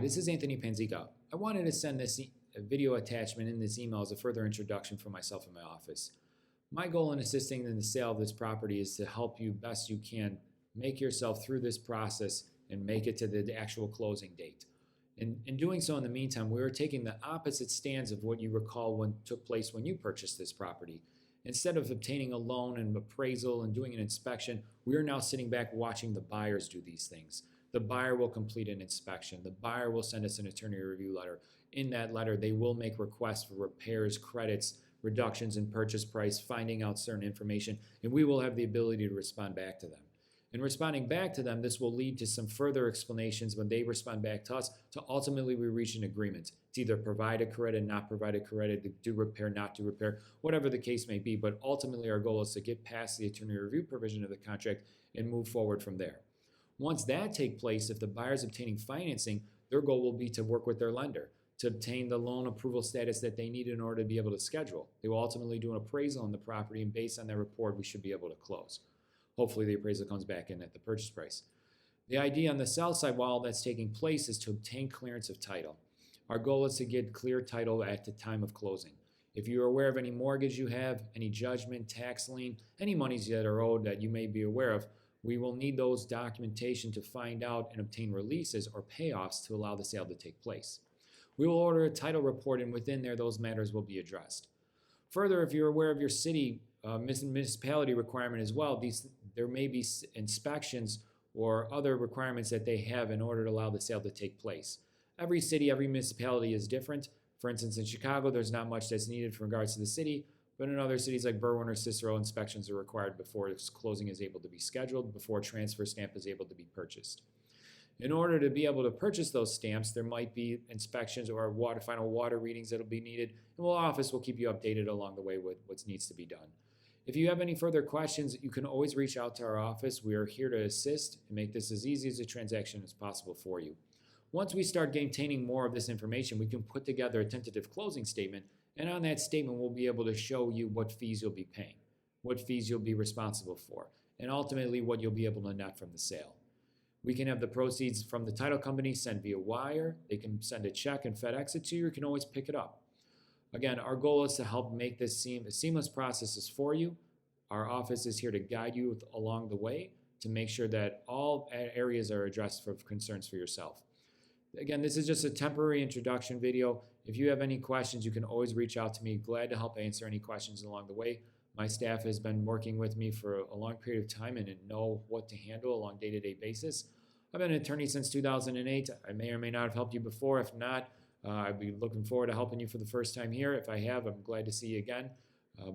this is Anthony Panzica. I wanted to send this video attachment in this email as a further introduction for myself and my office. My goal in assisting in the sale of this property is to help you best you can make yourself through this process and make it to the actual closing date. In doing so, in the meantime, we are taking the opposite stance of what you recall when took place when you purchased this property. Instead of obtaining a loan and appraisal and doing an inspection, we are now sitting back watching the buyers do these things. The buyer will complete an inspection. The buyer will send us an attorney review letter. In that letter, they will make requests for repairs, credits, reductions in purchase price, finding out certain information, and we will have the ability to respond back to them. In responding back to them, this will lead to some further explanations when they respond back to us to ultimately we reach an agreement. It's either provide a credit, not provide a credit, do repair, not do repair, whatever the case may be. But ultimately our goal is to get past the attorney review provision of the contract and move forward from there. Once that takes place, if the buyer is obtaining financing, their goal will be to work with their lender to obtain the loan approval status that they need in order to be able to schedule. They will ultimately do an appraisal on the property, and based on their report, we should be able to close. Hopefully the appraisal comes back in at the purchase price. The idea on the sell side while that's taking place is to obtain clearance of title. Our goal is to get clear title at the time of closing. If you're aware of any mortgage you have, any judgment, tax lien, any monies that are owed that you may be aware of, we will need those documentation to find out and obtain releases or payoffs to allow the sale to take place. We will order a title report, and within there those matters will be addressed. Further, if you're aware of your city municipality requirement as well, there may be inspections or other requirements that they have in order to allow the sale to take place. Every city, every municipality is different. For instance, in Chicago, there's not much that's needed in regards to the city, but in other cities like Berwyn or Cicero, inspections are required before closing is able to be scheduled, before a transfer stamp is able to be purchased. In order to be able to purchase those stamps, there might be inspections or final water readings that will be needed, and our office will keep you updated along the way with what needs to be done. If you have any further questions, you can always reach out to our office. We are here to assist and make this as easy as a transaction as possible for you. Once we start obtaining more of this information, we can put together a tentative closing statement, and on that statement, we'll be able to show you what fees you'll be paying, what fees you'll be responsible for, and ultimately what you'll be able to net from the sale. We can have the proceeds from the title company sent via wire. They can send a check and FedEx it to you. You can always pick it up. Again, our goal is to help make this seamless processes for you. Our office is here to guide you along the way to make sure that all areas are addressed for concerns for yourself. Again, this is just a temporary introduction video. If you have any questions, you can always reach out to me. Glad to help answer any questions along the way. My staff has been working with me for a long period of time and know what to handle on a day-to-day basis. I've been an attorney since 2008. I may or may not have helped you before. If not, I'd be looking forward to helping you for the first time here. If I have, I'm glad to see you again.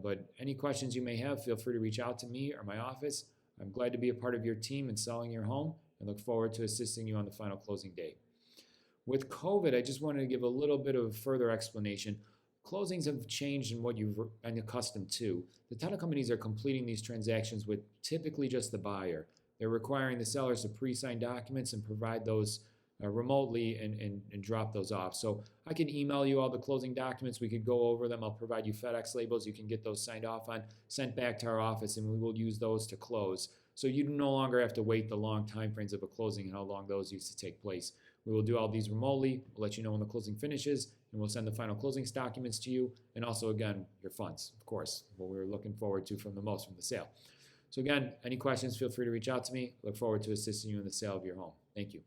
But any questions you may have, feel free to reach out to me or my office. I'm glad to be a part of your team in selling your home and look forward to assisting you on the final closing date. With COVID, I just wanted to give a little bit of further explanation. Closings have changed in what you've been accustomed to. The title companies are completing these transactions with typically just the buyer. They're requiring the sellers to pre-sign documents and provide those remotely and drop those off. So I can email you all the closing documents. We could go over them. I'll provide you FedEx labels. You can get those signed off on, sent back to our office, and we will use those to close. So you no longer have to wait the long time frames of a closing and how long those used to take place. We will do all these remotely. We'll let you know when the closing finishes, and we'll send the final closing documents to you, and also, again, your funds, of course, what we're looking forward to from the sale. So again, any questions, feel free to reach out to me. Look forward to assisting you in the sale of your home. Thank you.